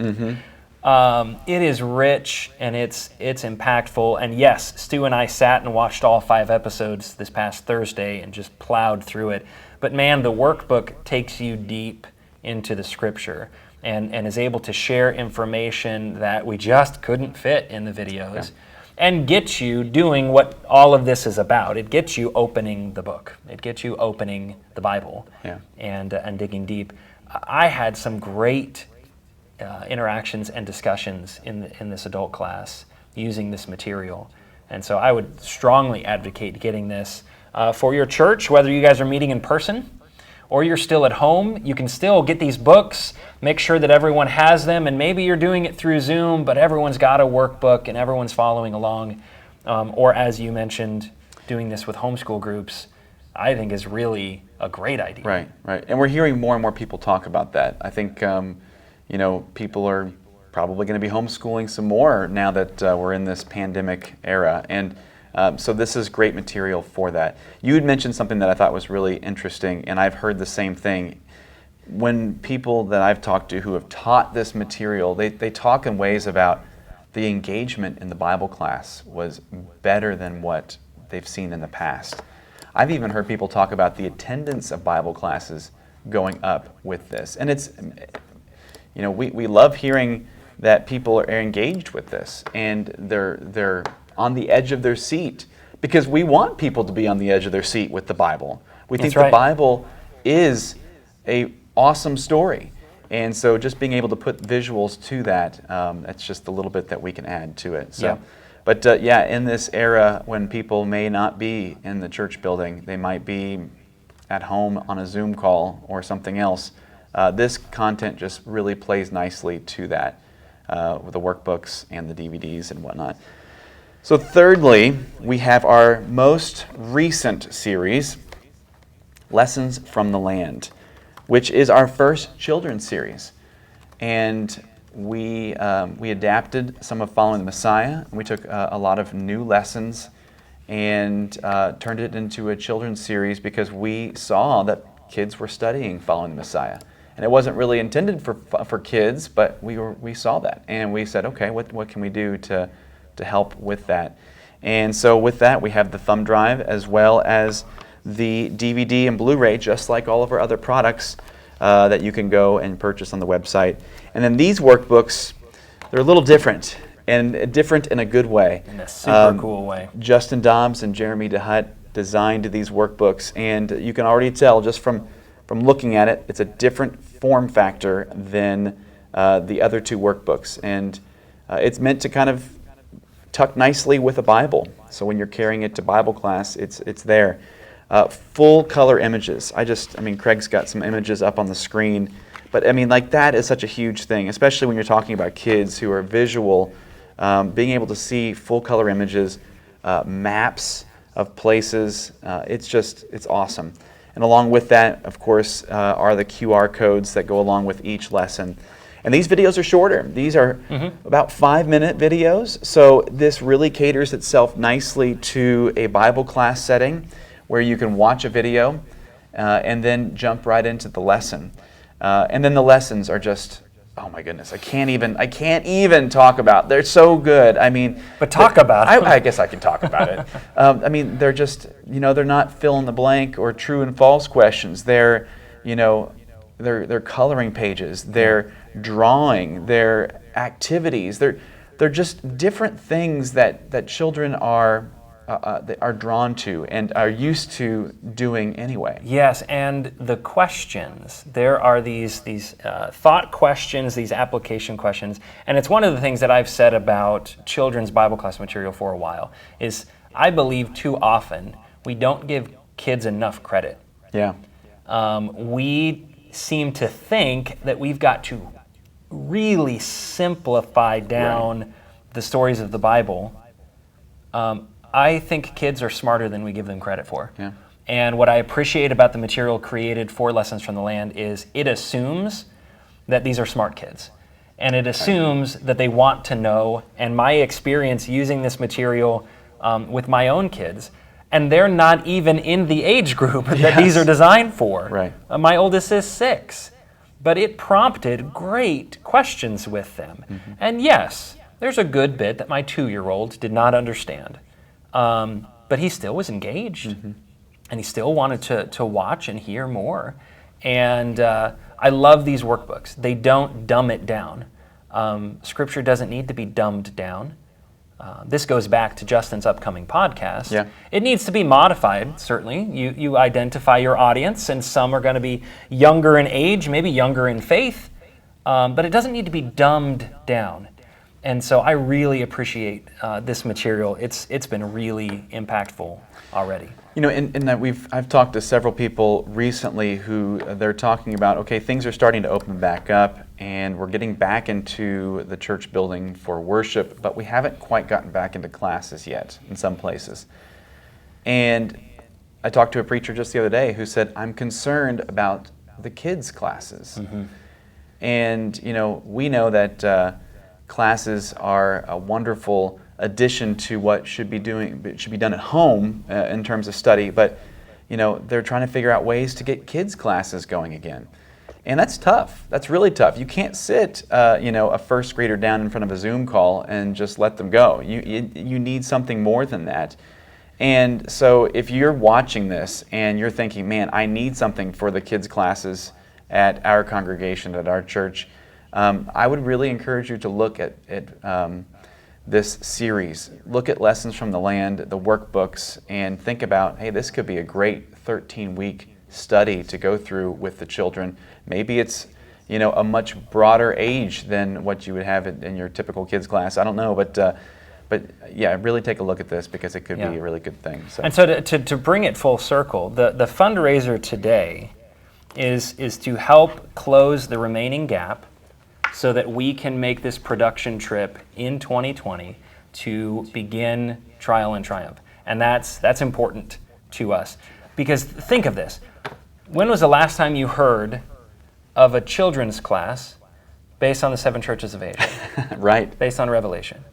It is rich and it's impactful. And yes, Stu and I sat and watched all 5 episodes this past Thursday and just plowed through it. But man, the workbook takes you deep into the scripture and is able to share information that we just couldn't fit in the videos. And gets you doing what all of this is about. It gets you opening the book. It gets you opening the Bible and digging deep. I had some great interactions and discussions in this adult class using this material. And so I would strongly advocate getting this for your church, whether you guys are meeting in person or you're still at home. You can still get these books, make sure that everyone has them, and maybe you're doing it through Zoom, but everyone's got a workbook and everyone's following along. Or as you mentioned, doing this with homeschool groups, I think is really a great idea. Right. And we're hearing more and more people talk about that. I think, people are probably going to be homeschooling some more now that we're in this pandemic era. And so this is great material for that. You had mentioned something that I thought was really interesting, and I've heard the same thing. When people that I've talked to who have taught this material, they talk in ways about the engagement in the Bible class was better than what they've seen in the past. I've even heard people talk about the attendance of Bible classes going up with this. And it's, we love hearing that people are engaged with this and they're on the edge of their seat, because we want people to be on the edge of their seat with the Bible. We think the Bible is a awesome story. And so just being able to put visuals to that, that's just a little bit that we can add to it. So, But in this era when people may not be in the church building, they might be at home on a Zoom call or something else, this content just really plays nicely to that with the workbooks and the DVDs and whatnot. So thirdly, we have our most recent series, Lessons from the Land, which is our first children's series. And we adapted some of Following the Messiah. We took a lot of new lessons and turned it into a children's series because we saw that kids were studying Following the Messiah. And it wasn't really intended for kids, but we saw that. And we said, okay, what can we do to help with that? And so with that, we have the thumb drive as well as the DVD and Blu-ray, just like all of our other products that you can go and purchase on the website. And then these workbooks, they're a little different, and different in a good way. In a super cool way. Justin Dobbs and Jeremy Dehut designed these workbooks, and you can already tell just from looking at it, it's a different form factor than the other 2 workbooks. And it's meant to kind of tuck nicely with a Bible. So when you're carrying it to Bible class, it's there. Full color images. Craig's got some images up on the screen, but that is such a huge thing, especially when you're talking about kids who are visual. Being able to see full color images, maps of places, it's awesome. And along with that, of course, are the QR codes that go along with each lesson. And these videos are shorter. These are about 5-minute videos. So this really caters itself nicely to a Bible class setting where you can watch a video and then jump right into the lesson. And then the lessons are just, oh my goodness, I can't even talk about. They're so good. But talk about it. I guess I can talk about it. They're just, they're not fill in the blank or true and false questions. They're their coloring pages, their drawing, their activities. They're just different things that children are drawn to and are used to doing anyway. Yes, and the questions. There are these thought questions, these application questions, and it's one of the things that I've said about children's Bible class material for a while, is I believe too often we don't give kids enough credit. Yeah. We seem to think that we've got to really simplify down the stories of the Bible. I think kids are smarter than we give them credit for. Yeah. And what I appreciate about the material created for Lessons from the Land is it assumes that these are smart kids. And it assumes that they want to know, and my experience using this material with my own kids, and they're not even in the age group that these are designed for. Right. My oldest is 6, but it prompted great questions with them. Mm-hmm. And yes, there's a good bit that my 2-year-old did not understand. But he still was engaged, and he still wanted to watch and hear more. And I love these workbooks. They don't dumb it down. Scripture doesn't need to be dumbed down. This goes back to Justin's upcoming podcast. Yeah. It needs to be modified, certainly. You identify your audience, and some are going to be younger in age, maybe younger in faith, but it doesn't need to be dumbed down. And so I really appreciate this material. It's been really impactful already. In that I've talked to several people recently who they're talking about, okay, things are starting to open back up and we're getting back into the church building for worship, but we haven't quite gotten back into classes yet in some places. And I talked to a preacher just the other day who said, I'm concerned about the kids' classes. Mm-hmm. And, we know that classes are a wonderful addition to what should be done at home in terms of study, but they're trying to figure out ways to get kids' classes going again, and that's tough. That's really tough. You can't sit a first grader down in front of a Zoom call and just let them go. You need something more than that. And so if you're watching this and you're thinking, man, I need something for the kids' classes at our congregation, at our church, I would really encourage you to look at this series. Look at Lessons from the Land, the workbooks, and think about, hey, this could be a great 13-week study to go through with the children. Maybe it's a much broader age than what you would have in your typical kids class. I don't know, but yeah, really take a look at this because it could be a really good thing. So. And so to bring it full circle, the fundraiser today is to help close the remaining gap so that we can make this production trip in 2020 to begin Trial and Triumph. And that's important to us. Because think of this. When was the last time you heard of a children's class based on the 7 churches of Asia? Right. Based on Revelation.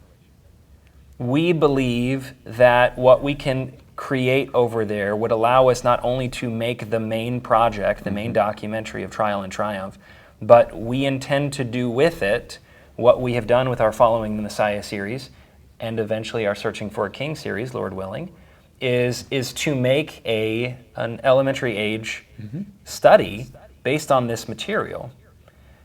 We believe that what we can create over there would allow us not only to make the main project, the main documentary of Trial and Triumph, but we intend to do with it what we have done with our Following the Messiah series and eventually our Searching for a King series, Lord willing, is to make an elementary age study based on this material.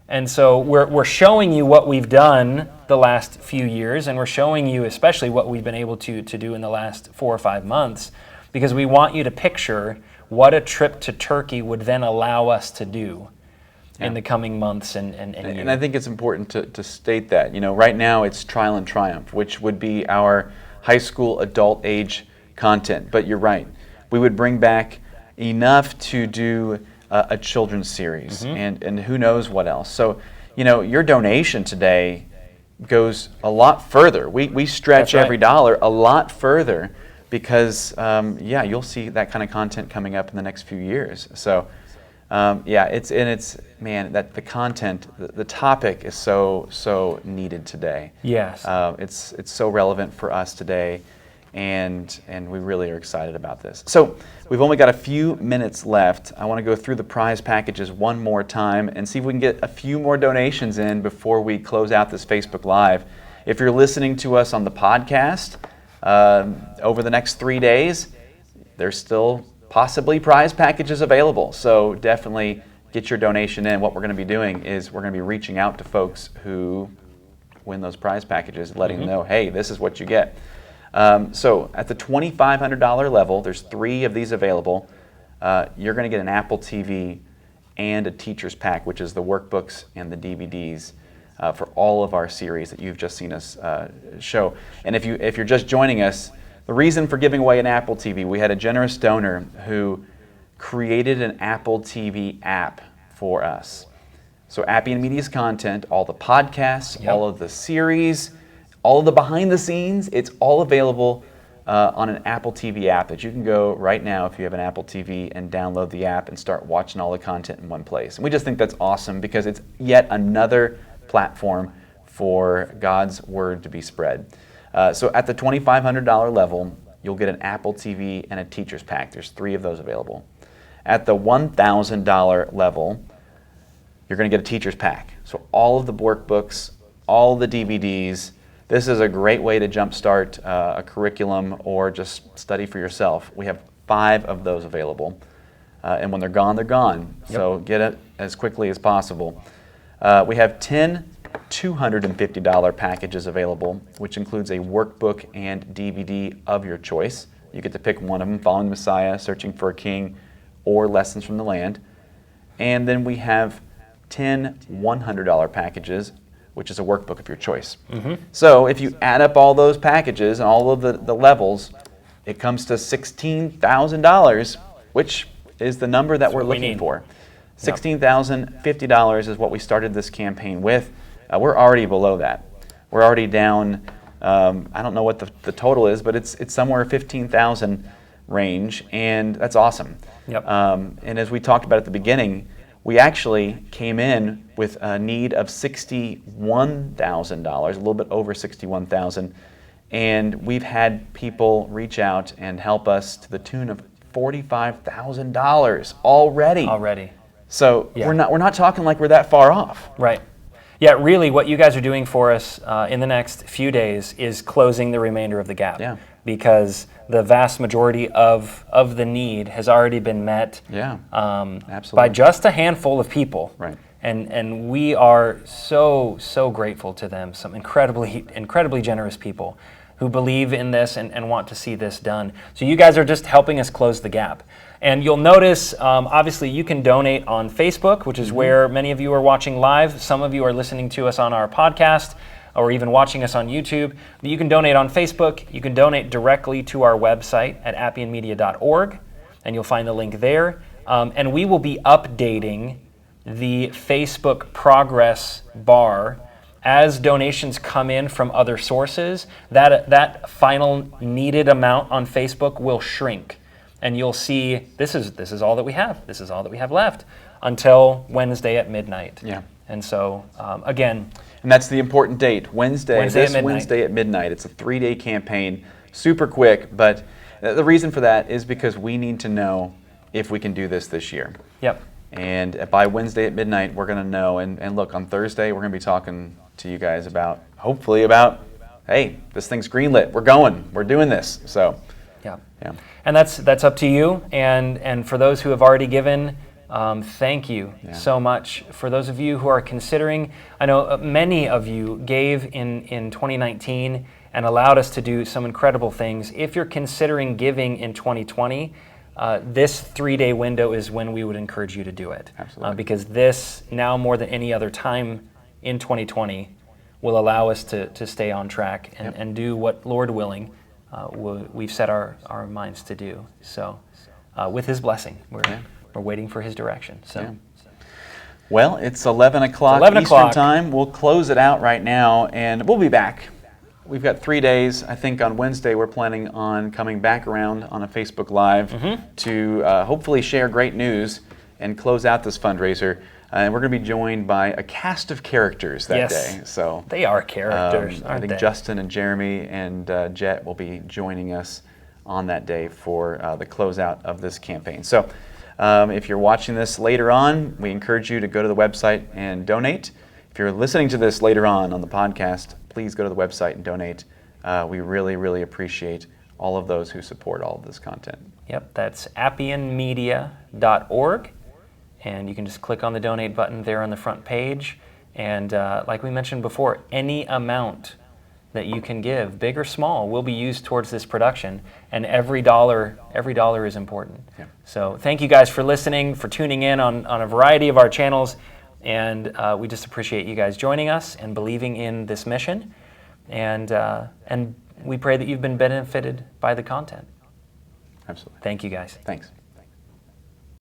And so we're showing you what we've done the last few years, and we're showing you especially what we've been able to do in the last 4 or 5 months, because we want you to picture what a trip to Turkey would then allow us to do in the coming months and years. And I think it's important to state that. Right now it's Trial and Triumph, which would be our high school adult age content. But you're right. We would bring back enough to do a children's series and who knows what else. So, your donation today goes a lot further. We stretch every dollar a lot further because, you'll see that kind of content coming up in the next few years. So, that the content, the topic is so needed today. Yes. It's so relevant for us today, and we really are excited about this. So we've only got a few minutes left. I want to go through the prize packages one more time and see if we can get a few more donations in before we close out this Facebook Live. If you're listening to us on the podcast over the next 3 days, there's still possibly prize packages available. So definitely get your donation in, what we're going to be doing is we're going to be reaching out to folks who win those prize packages, letting them know, hey, this is what you get. So at the $2,500 level, there's 3 of these available. You're going to get an Apple TV and a teacher's pack, which is the workbooks and the DVDs for all of our series that you've just seen us show. And if you're just joining us, the reason for giving away an Apple TV, we had a generous donor who created an Apple TV app for us. So Appian Media's content, all the podcasts, all of the series, all of the behind the scenes, it's all available on an Apple TV app that you can go right now if you have an Apple TV and download the app and start watching all the content in one place. And we just think that's awesome because it's yet another platform for God's word to be spread. So at the $2,500 level, you'll get an Apple TV and a teacher's pack. There's 3 of those available. At the $1,000 level, you're going to get a teacher's pack. So all of the workbooks, all the DVDs. This is a great way to jumpstart a curriculum or just study for yourself. We have 5 of those available. And when they're gone, they're gone. Yep. So get it as quickly as possible. We have 10 $250 packages available, which includes a workbook and DVD of your choice. You get to pick one of them, Following the Messiah, Searching for a King, or Lessons from the Land. And then we have 10 $100 packages, which is a workbook of your choice. So if you add up all those packages and all of the levels, it comes to $16,000, which is the number that we're looking for. $16,050 is what we started this campaign with. We're already below that. We're already down, I don't know what the total is, but it's somewhere 15,000 range, and that's awesome. And as we talked about at the beginning, we actually came in with a need of $61,000, a little bit over $61,000, and we've had people reach out and help us to the tune of $45,000 already. So we're not talking like we're that far off. Right. Yeah, really what you guys are doing for us in the next few days is closing the remainder of the gap. Because the vast majority of the need has already been met by just a handful of people. Right. And we are so grateful to them, some incredibly generous people who believe in this and want to see this done. So you guys are just helping us close the gap. And you'll notice, obviously, you can donate on Facebook, which is where many of you are watching live. Some of you are listening to us on our podcast or even watching us on YouTube. But you can donate on Facebook. You can donate directly to our website at appianmedia.org, and you'll find the link there. And we will be updating the Facebook progress bar as donations come in from other sources. That final needed amount on Facebook will shrink. And you'll see this is all that we have. This is all that we have left until Wednesday at midnight. And so again, and that's the important date, Wednesday at midnight. It's a 3-day campaign, super quick. But the reason for that is because we need to know if we can do this year. And by Wednesday at midnight, we're going to know. And look, on Thursday, we're going to be talking to you guys hopefully about, hey, this thing's greenlit. We're going. We're doing this. So. And that's up to you. And for those who have already given, thank you so much. For those of you who are considering, I know many of you gave in 2019 and allowed us to do some incredible things. If you're considering giving in 2020, this 3-day window is when we would encourage you to do it. Because this, now more than any other time in 2020, will allow us to stay on track and do what, Lord willing, we've set our minds to do. So with his blessing, we're waiting for his direction. So, well, it's 11 o'clock Eastern time. We'll close it out right now, and we'll be back. We've got 3 days. I think on Wednesday we're planning on coming back around on a Facebook Live to hopefully share great news and close out this fundraiser. And we're going to be joined by a cast of characters that day. So they are characters, aren't I think they? Justin and Jeremy and Jet will be joining us on that day for the closeout of this campaign. So if you're watching this later on, we encourage you to go to the website and donate. If you're listening to this later on the podcast, please go to the website and donate. We really appreciate all of those who support all of this content. That's appianmedia.org. and you can just click on the donate button there on the front page. And like we mentioned before, any amount that you can give, big or small, will be used towards this production, and every dollar is important. Yeah. So thank you guys for listening, for tuning in on a variety of our channels, and we just appreciate you guys joining us and believing in this mission, and we pray that you've been benefited by the content. Absolutely. Thank you guys. Thanks.